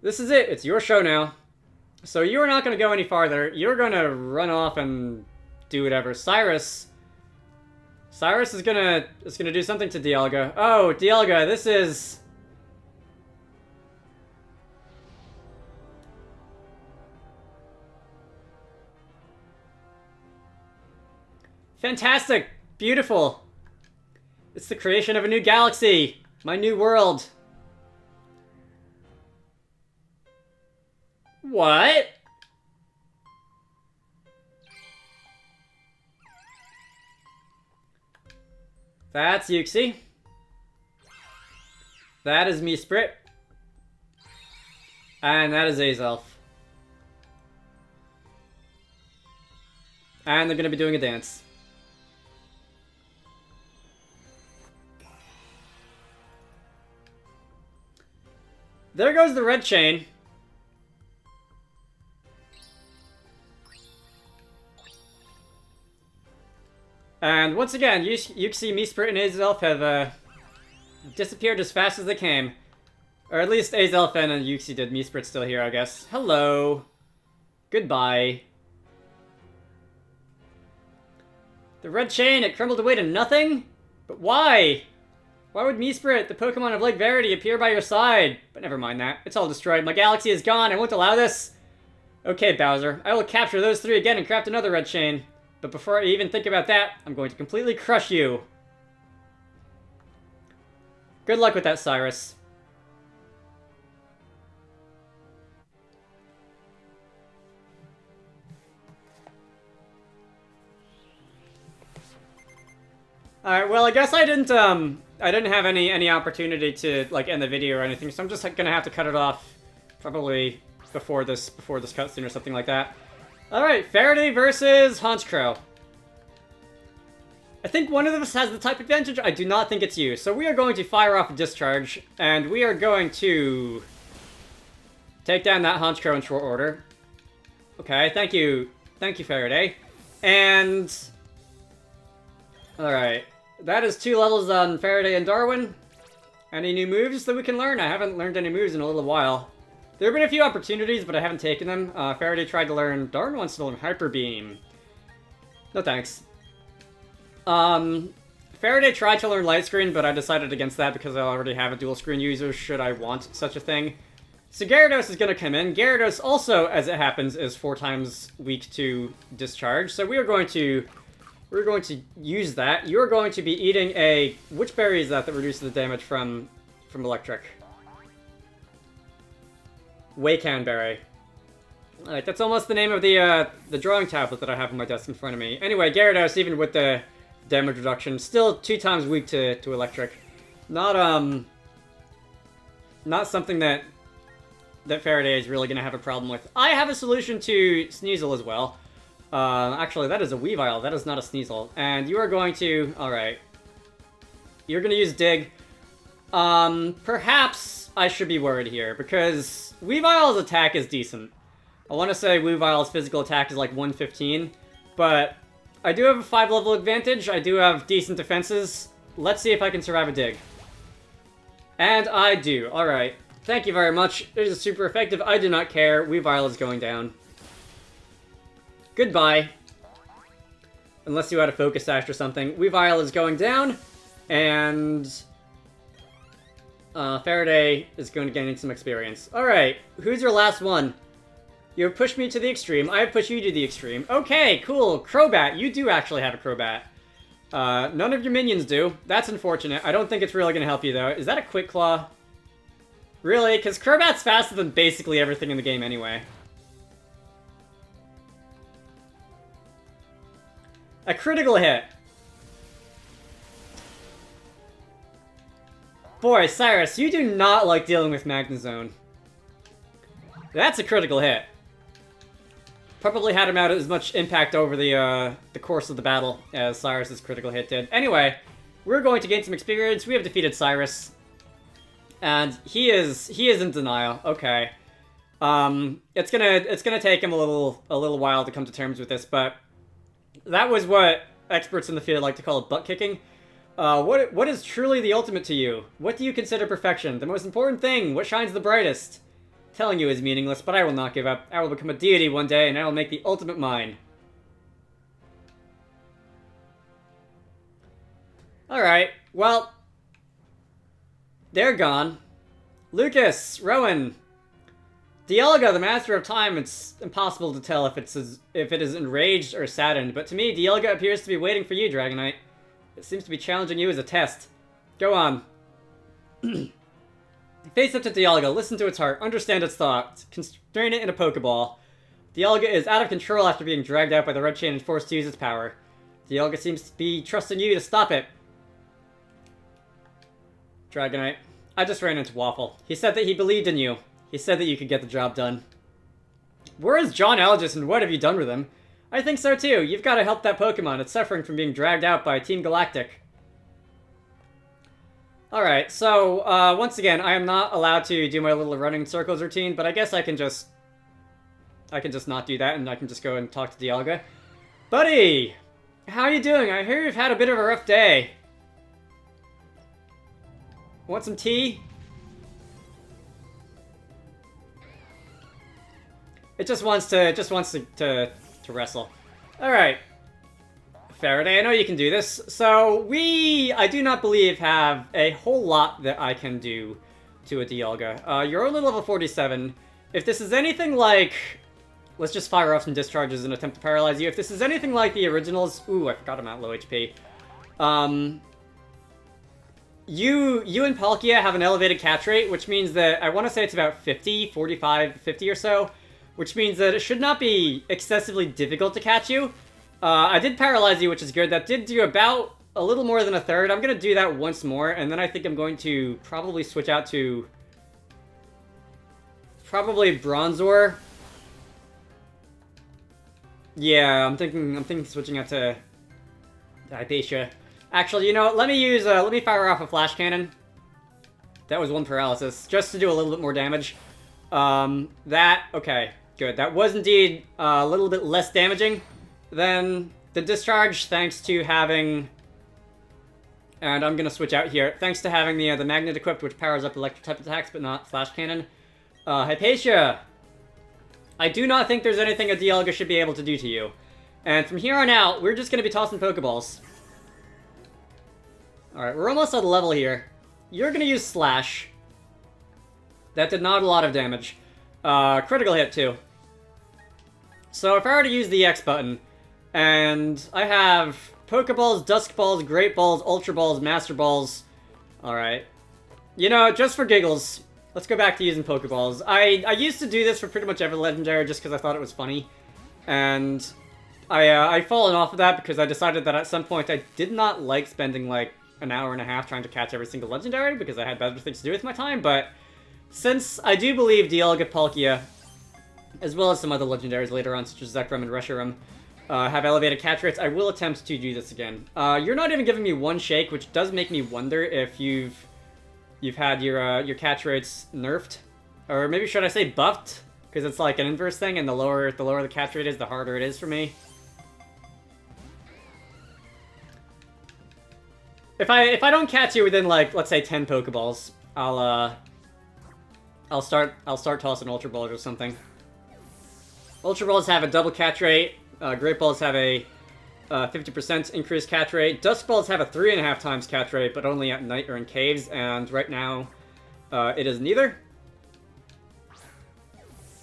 This is it. It's your show now. So you are not going to go any farther. You're going to run off and do whatever. Cyrus is gonna do something to Dialga. Oh, Dialga, this is... fantastic! Beautiful! It's the creation of a new galaxy! My new world! What? That's Yuxi. That is Misprit. And that is Azelf. And they're gonna be doing a dance. There goes the red chain. And once again, Yuxi, Misprit, and Azelf have disappeared as fast as they came. Or at least Azelf and Yuxi did. Misprit's still here, I guess. Hello. Goodbye. The red chain, it crumbled away to nothing? But why? Why would Misprit, the Pokemon of Lake Verity, appear by your side? But never mind that. It's all destroyed. My galaxy is gone. I won't allow this. Okay, Bowser. I will capture those three again and craft another red chain. But before I even think about that, I'm going to completely crush you. Good luck with that, Cyrus. Alright, well, I guess I didn't have any opportunity to, like, end the video or anything, so I'm just gonna have to cut it off probably before this cutscene or something like that. Alright, Faraday versus Honchkrow. I think one of us has the type advantage. I do not think it's you. So we are going to fire off a discharge, and we are going to take down that Honchkrow in short order. Okay, thank you. Thank you, Faraday. And... alright. That is 2 levels on Faraday and Darwin. Any new moves that we can learn? I haven't learned any moves in a little while. There have been a few opportunities, but I haven't taken them. Faraday tried to learn... Darwin wants to learn Hyper Beam. No thanks. Faraday tried to learn Light Screen, but I decided against that because I already have a dual screen user should I want such a thing. So Gyarados is going to come in. Gyarados also, as it happens, is 4 times weak to Discharge. So we're going to use that. You're going to be eating a... which berry is that reduces the damage from Electric? Wakan Berry. Alright, that's almost the name of the drawing tablet that I have on my desk in front of me. Anyway, Gyarados, even with the damage reduction, still 2 times weak to Electric. Not something that Faraday is really going to have a problem with. I have a solution to Sneasel as well. Actually, that is a Weavile. That is not a Sneasel. And you are going to... alright. You're going to use Dig. Perhaps I should be worried here, because Weavile's attack is decent. I want to say Weavile's physical attack is like 115, but I do have a 5-level advantage. I do have decent defenses. Let's see if I can survive a Dig. And I do. Alright. Thank you very much. It is super effective. I do not care. Weavile is going down. Goodbye. Unless you had a Focus Sash or something. Weavile is going down, and Faraday is going to gain some experience. Alright, who's your last one? You have pushed me to the extreme. I have pushed you to the extreme. Okay, cool. Crobat. You do actually have a Crobat. None of your minions do. That's unfortunate. I don't think it's really going to help you, though. Is that a Quick Claw? Really? Because Crobat's faster than basically everything in the game anyway. A critical hit. Boy, Cyrus, you do not like dealing with Magnezone. That's a critical hit. Probably had him out as much impact over the course of the battle as Cyrus's critical hit did. Anyway, we're going to gain some experience. We have defeated Cyrus. And he is in denial. Okay. It's gonna take him a little while to come to terms with this, but that was what experts in the field like to call butt kicking. What is truly the ultimate to you? What do you consider perfection? The most important thing? What shines the brightest? telling you is meaningless, but I will not give up. I will become a deity one day, and I will make the ultimate mine. Alright, well... they're gone. Lucas, Rowan, Dialga, the Master of Time. It's impossible to tell if it is enraged or saddened, but to me, Dialga appears to be waiting for you, Dragonite. It seems to be challenging you as a test. Go on. Face up to Dialga, listen to its heart, understand its thoughts, constrain it in a Pokeball. Dialga is out of control after being dragged out by the red chain and forced to use its power. Dialga seems to be trusting you to stop it. Dragonite, I just ran into Waffle. He said that he believed in you. He said that you could get the job done. Where is John Algis and what have you done with him? I think so too. You've got to help that Pokemon. It's suffering from being dragged out by Team Galactic. Alright, so, once again, I am not allowed to do my little running in circles routine, but I guess I can just not do that, and I can just go and talk to Dialga. Buddy! How you doing? I hear you've had a bit of a rough day. Want some tea? It just wants to wrestle. Alright. Faraday, I know you can do this. So, I do not believe, have a whole lot that I can do to a Dialga. You're only level 47. If this is anything like... let's just fire off some discharges and attempt to paralyze you. If this is anything like the originals... ooh, I forgot I'm at low HP. You and Palkia have an elevated catch rate, which means that... I want to say it's about 50, 45, 50 or so. Which means that it should not be excessively difficult to catch you. I did paralyze you, which is good. That did do about a little more than a third. I'm going to do that once more, and then I think I'm going to probably switch out to... probably Bronzor. Yeah, I'm thinking switching out to Hypatia. Actually, you know what? Let me fire off a Flash Cannon. That was one paralysis, just to do a little bit more damage. Okay, good. That was indeed a little bit less damaging than the discharge, thanks to having... and I'm gonna switch out here. Thanks to having the magnet equipped, which powers up electric type attacks, but not Flash Cannon. Hypatia! I do not think there's anything a Dialga should be able to do to you. And from here on out, we're just gonna be tossing Pokeballs. Alright, we're almost at a level here. You're gonna use Slash. That did not a lot of damage. Critical hit, too. So if I were to use the X button, and I have Pokeballs, Dusk Balls, Great Balls, Ultra Balls, Master Balls. Alright. You know, just for giggles, let's go back to using Pokeballs. I used to do this for pretty much every Legendary just because I thought it was funny. And I've fallen off of that because I decided that at some point I did not like spending like an hour and a half trying to catch every single Legendary because I had better things to do with my time, but since I do believe Dialga, Palkia, as well as some other Legendaries later on, such as Zekrom and Reshiram, have elevated catch rates, I will attempt to do this again. You're not even giving me one shake, which does make me wonder if you've had your catch rates nerfed, or maybe should I say buffed, because it's like an inverse thing, and the lower the catch rate is, the harder it is for me. If I don't catch you within like, let's say 10 Pokeballs, I'll start tossing Ultra Balls or something. Ultra Balls have a double catch rate. Great Balls have a 50% increased catch rate. Dusk Balls have a 3.5 times catch rate, but only at night or in caves, and right now, it is neither.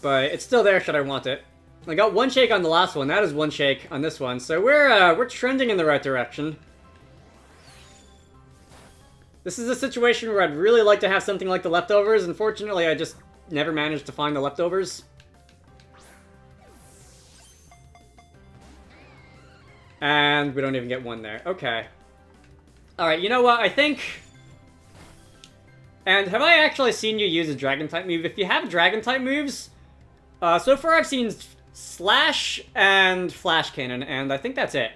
But it's still there should I want it. I got one shake on the last one. That is one shake on this one. So we're trending in the right direction. This is a situation where I'd really like to have something like the leftovers. Unfortunately, I just never managed to find the leftovers. And we don't even get one there. Okay. Alright, you know what? I think... and have I actually seen you use a Dragon-type move? If you have Dragon-type moves, so far I've seen Slash and Flash Cannon, and I think that's it.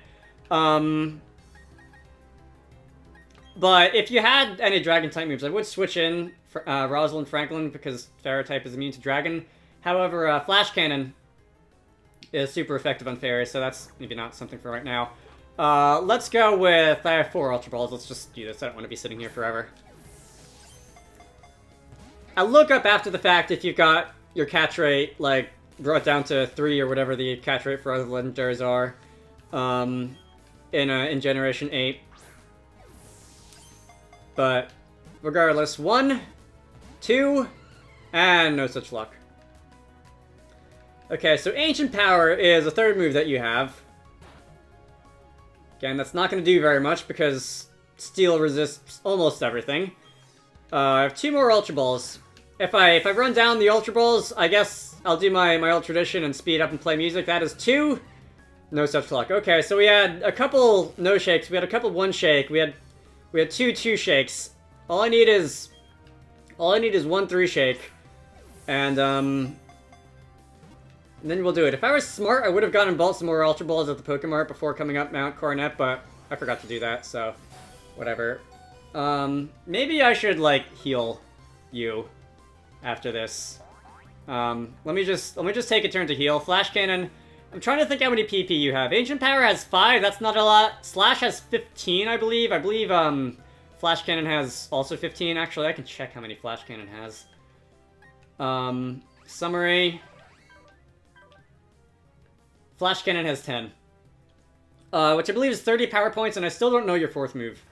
But if you had any Dragon-type moves, I would switch in for, Rosalind Franklin, because Fairy-type is immune to Dragon. However, Flash Cannon is super effective on Fairy, so that's maybe not something for right now. Let's go with... I have 4 Ultra Balls. Let's just do this. I don't want to be sitting here forever. I'll look up after the fact if you've got, your catch rate, like, brought down to 3 or whatever the catch rate for other legendaries are, in Generation 8. But, regardless, 1, 2, and no such luck. Okay, so Ancient Power is a third move that you have. Again, that's not going to do very much because Steel resists almost everything. I have 2 more Ultra Balls. If I run down the Ultra Balls, I guess I'll do my Ultra Tradition and speed up and play music. That is 2. No such luck. Okay, so we had a couple no shakes. We had a couple 1 shake. We had 2 2 shakes. All I need is 1 3 shake. And then we'll do it. If I was smart, I would have gone and bought some more Ultra Balls at the Pokemart before coming up Mount Coronet, but I forgot to do that, so whatever. Maybe I should, like, heal you after this. Let me just take a turn to heal. Flash Cannon. I'm trying to think how many PP you have. Ancient Power has 5, that's not a lot. Slash has 15, I believe. I believe, Flash Cannon has also 15. Actually, I can check how many Flash Cannon has. Summary. Flash Cannon has 10. Which I believe is 30 power points, and I still don't know your 4th move.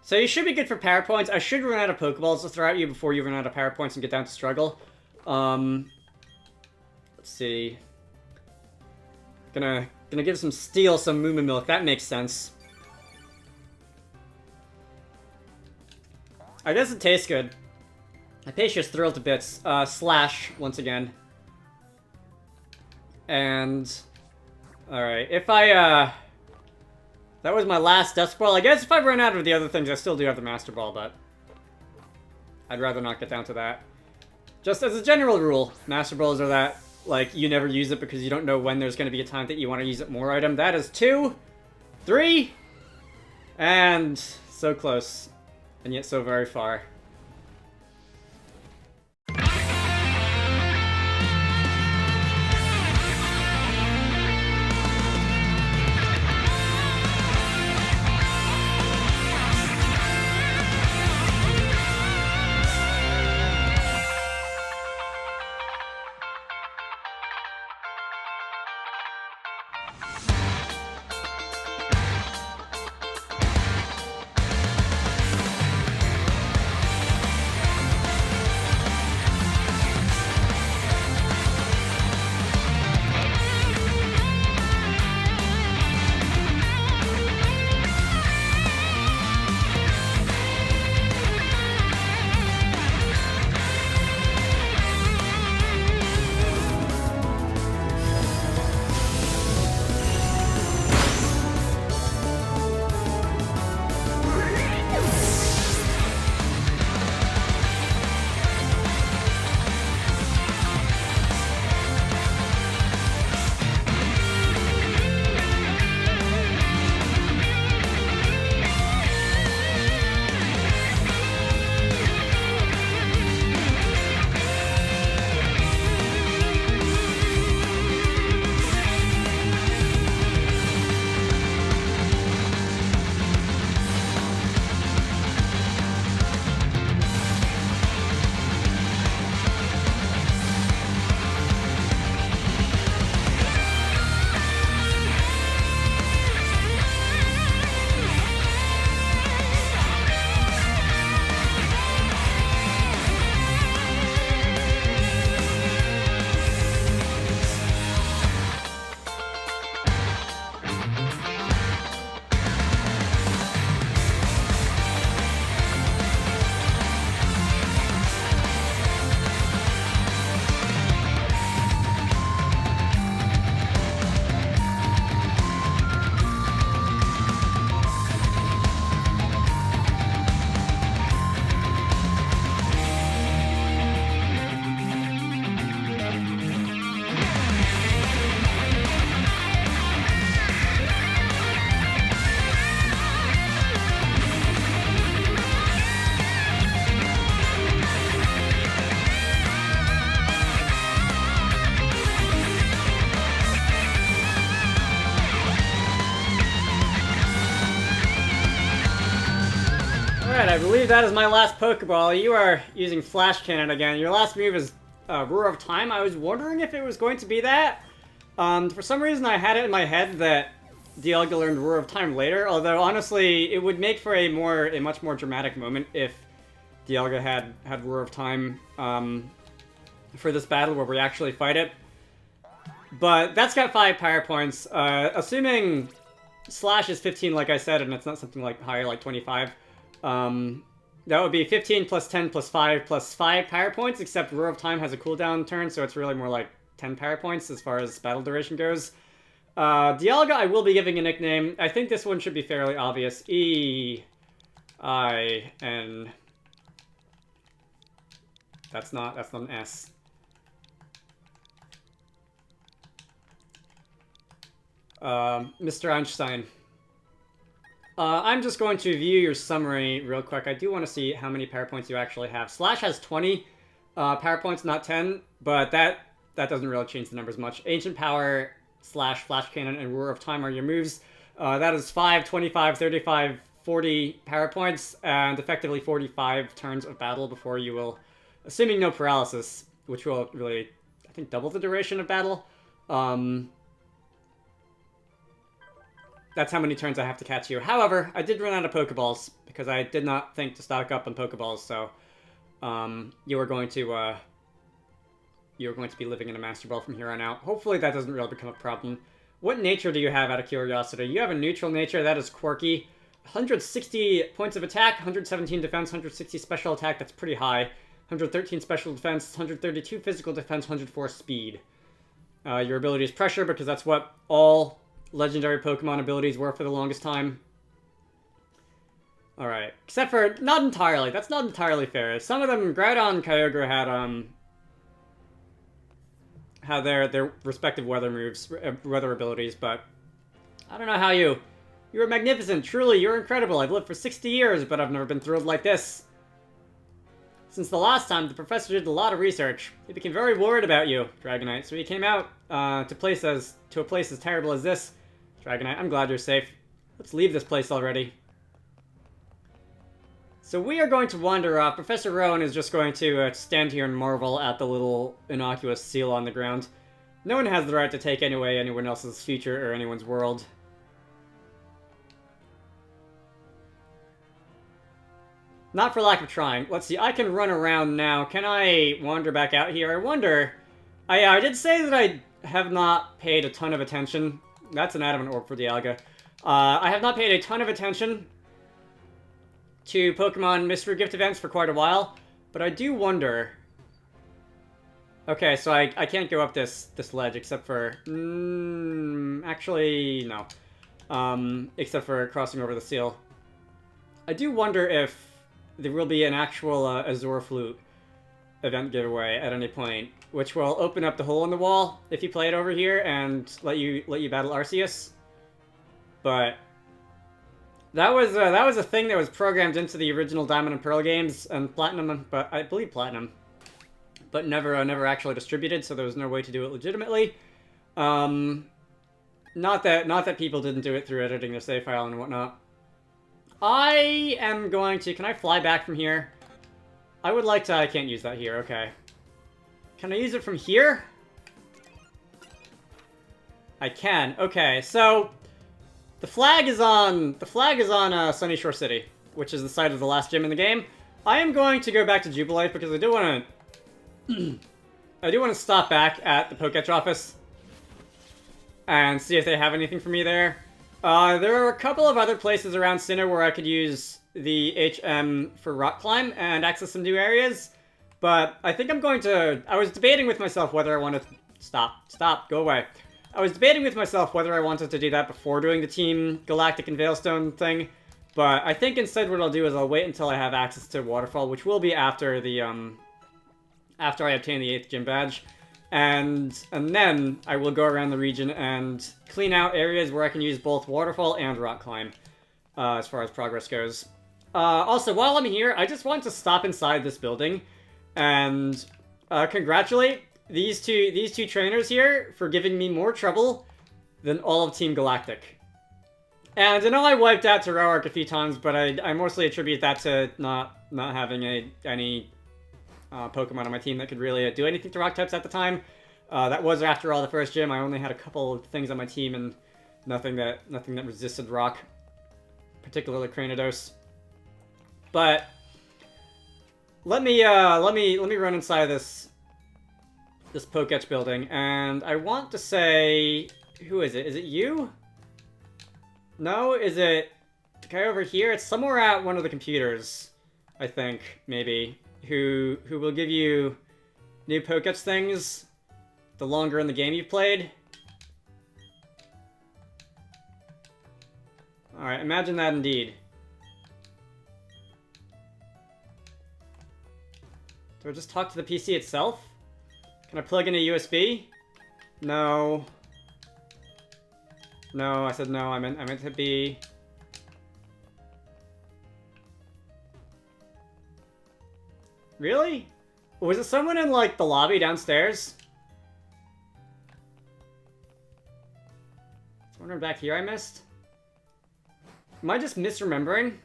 So you should be good for power points. I should run out of Pokeballs to throw at you before you run out of power points and get down to struggle. Let's see. Gonna give some Steel some Moo Moo Milk. That makes sense. I guess it tastes good. My patient's thrilled to bits. Slash, once again. And... Alright, if I, that was my last Dusk Ball. I guess if I run out of the other things, I still do have the Master Ball, but... I'd rather not get down to that. Just as a general rule, Master Balls are that, like, you never use it because you don't know when there's going to be a time that you want to use it more item. That is 2, 3, and so close, and yet so very far. believe that is my last Pokeball. You are using Flash Cannon again. Your last move is Roar of Time. I was wondering if it was going to be that. For some reason, I had it in my head that Dialga learned Roar of Time later, although honestly, it would make for a much more dramatic moment if Dialga had Roar of Time for this battle where we actually fight it. But that's got 5 power points. Assuming Slash is 15, like I said, and it's not something like higher, like 25. That would be 15 plus 10 plus 5 plus 5 power points, except Roar of Time has a cooldown turn, so it's really more like 10 power points as far as battle duration goes. Dialga, I will be giving a nickname. I think this one should be fairly obvious. E-I-N. That's not an S. Mr. Einstein. I'm just going to view your summary real quick. I do want to see how many power points you actually have. Slash has 20 power points, not 10, but that doesn't really change the numbers much. Ancient Power, Slash, Flash Cannon, and Roar of Time are your moves. That is 5, 25, 35, 40 power points, and effectively 45 turns of battle before you will, assuming no paralysis, which will really, I think, double the duration of battle. That's how many turns I have to catch you. However, I did run out of Pokeballs, because I did not think to stock up on Pokeballs, so you are going to be living in a Master Ball from here on out. Hopefully that doesn't really become a problem. What nature do you have, out of curiosity? You have a neutral nature. That is quirky. 160 points of attack, 117 defense, 160 special attack. That's pretty high. 113 special defense, 132 physical defense, 104 speed. Your ability is pressure, because that's what all legendary Pokemon abilities were for the longest time. Alright. Except for, not entirely. That's not entirely fair. Some of them, Groudon and Kyogre had their respective weather moves, weather abilities, but I don't know how you are magnificent. Truly, you're incredible. I've lived for 60 years, but I've never been thrilled like this. Since the last time, the professor did a lot of research. He became very worried about you, Dragonite, so he came out to a place as terrible as this. Dragonite, I'm glad you're safe. Let's leave this place already. So we are going to wander off. Professor Rowan is just going to stand here and marvel at the little innocuous seal on the ground. No one has the right to take away anyone else's future or anyone's world. Not for lack of trying. Let's see, I can run around now. Can I wander back out here? I wonder... I did say that I have not paid a ton of attention. That's an adamant orb for Dialga. I have not paid a ton of attention to Pokemon Mystery Gift events for quite a while, but I do wonder... Okay, so I can't go up this ledge except for... actually, no. Except for crossing over the seal. I do wonder if there will be an actual Azure Flute event giveaway at any point, which will open up the hole in the wall if you play it over here and let you battle Arceus. But that was a thing that was programmed into the original Diamond and Pearl games and Platinum, but I believe Platinum, but never actually distributed, so there was no way to do it legitimately. Not that people didn't do it through editing the save file and whatnot. I am going to... Can I fly back from here? I would like to... I can't use that here. Okay. Can I use it from here? I can. Okay, so... The flag is on Sunny Shore City, which is the site of the last gym in the game. I am going to go back to Jubilife because I do want to... I do want to stop back at the Poketch office and see if they have anything for me there. There are a couple of other places around Sinnoh where I could use the HM for Rock Climb and access some new areas, but I think I'm going to... I was debating with myself whether I wanted to... Stop, go away. I was debating with myself whether I wanted to do that before doing the Team Galactic and Veilstone thing, but I think instead what I'll do is I'll wait until I have access to Waterfall, which will be after the, after I obtain the 8th gym badge. And then I will go around the region and clean out areas where I can use both Waterfall and Rock Climb, as far as progress goes. Also, while I'm here, I just want to stop inside this building and congratulate these two trainers here for giving me more trouble than all of Team Galactic. And I know I wiped out Terrorark a few times, but I mostly attribute that to not having any Pokemon on my team that could really do anything to Rock types at the time. That was after all the first gym. I only had a couple of things on my team and nothing that resisted Rock, particularly Cranidos. But let me run inside this Poketch building, and I want to say, who is it? Is it you? No, is it the guy over here? It's somewhere at one of the computers, I think, maybe, who will give you new Poketch things the longer in the game you've played. Alright, imagine that indeed. Do I just talk to the PC itself? Can I plug in a USB? No. No, I said no. I meant to be. Really? Was it someone in like the lobby downstairs? Someone back here I missed? Am I just misremembering?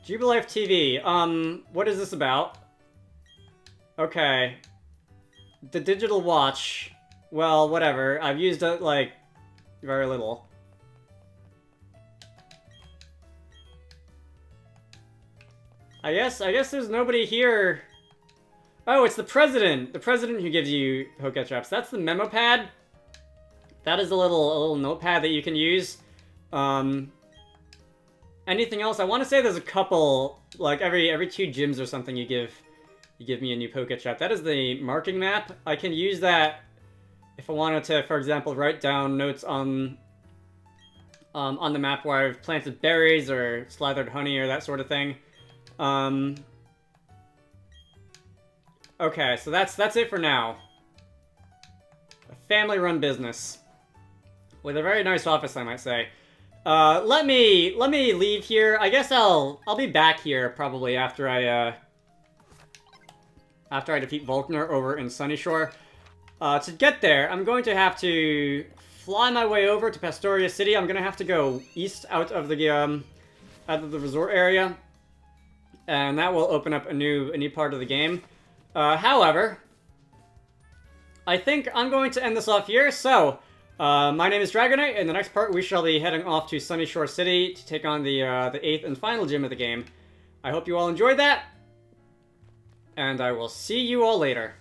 Jubilife TV. What is this about? Okay. The digital watch. Well, whatever. I've used it, like, very little. I guess there's nobody here. Oh, it's the president! The president who gives you Poketch traps. That's the memo pad. That is a little notepad that you can use. Anything else? I want to say there's a couple, like every 2 gyms or something you give me a new Poketch trap. That is the marking map. I can use that if I wanted to, for example, write down notes on the map where I've planted berries or slathered honey or that sort of thing. Okay, so that's it for now. A family-run business with a very nice office, I might say. Let me leave here. I guess I'll be back here probably after I defeat Volkner over in Sunnyshore's. To get there, I'm going to have to fly my way over to Pastoria City. I'm gonna have to go east out of the resort area, and that will open up a new part of the game. However, I think I'm going to end this off here. So, my name is Dragonite. In the next part, we shall be heading off to Sunnyshore's City to take on the 8th and final gym of the game. I hope you all enjoyed that, and I will see you all later.